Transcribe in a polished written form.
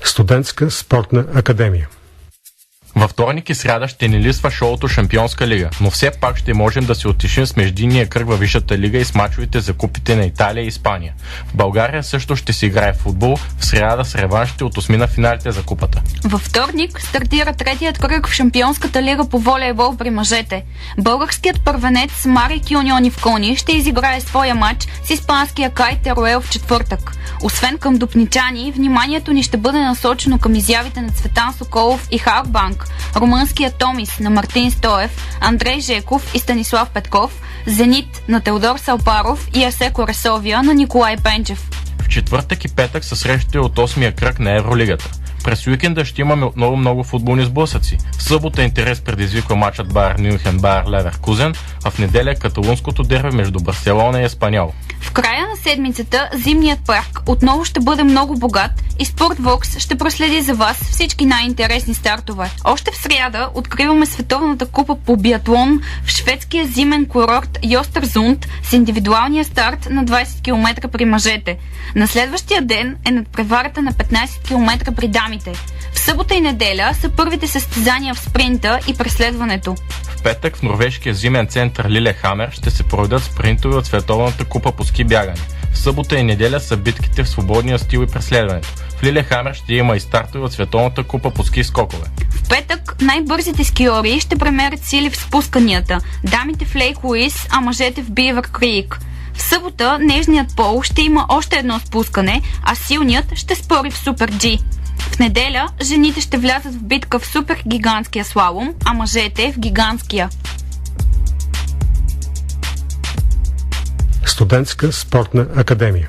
Студентска спортна академия. Във вторник и сряда ще ни лисва шоуто Шампионска лига, но все пак ще можем да се утешим с междинния кръг във Висшата лига и с мачовете за купите на Италия и Испания. В България също ще се играе футбол, в сряда с реваншите от осмина финалите за купата. Във вторник стартира третият кръг в Шампионската лига по волейбол при мъжете. Българският първенец Марик Юнион Ивкони ще изиграе своя матч с испанския Кай Теруел в четвъртък. Освен към дупничани, вниманието ни ще бъде насочено към изявите на Цветан Соколов и Халкбанк, румънския Томис на Мартин Стоев, Андрей Жеков и Станислав Петков, Зенит на Теодор Салпаров и Асеко Ресовия на Николай Пенчев. В четвъртък и петък са срещите от 8-я кръг на Евролигата. През уикенда ще имаме отново много футболни сблъсъци. В събота интерес предизвиква матчът Байер Мюнхен Байер Леверкузен, а в неделя каталунското дерби между Барселона и Еспаньол. В края на седмицата зимният парк отново ще бъде много богат и Спортвокс ще проследи за вас всички най-интересни стартове. Още в сряда откриваме Световната купа по биатлон в шведския зимен курорт Йостерзунд с индивидуалния старт на 20 км при мъжете. На следващия ден е надпреварата на 15 км при дамите. В събота и неделя са първите състезания в спринта и преследването. В петък в норвежкия зимен център Лилехамер ще се проведат спринтове от Световната купа по ски бягане. В събота и неделя са битките в свободния стил и преследването. В Лилехамер ще има и стартове от Световната купа по ски скокове. В петък най-бързите скиори ще премерят сили в спусканията. Дамите в Лейк Луис, а мъжете в Бивър Крик. В събота нежният пол ще има още едно спускане, а силният ще спори в Супер G. В неделя жените ще влязат в битка в супер гигантския слалом, а мъжете в гигантския. Студентска спортна академия.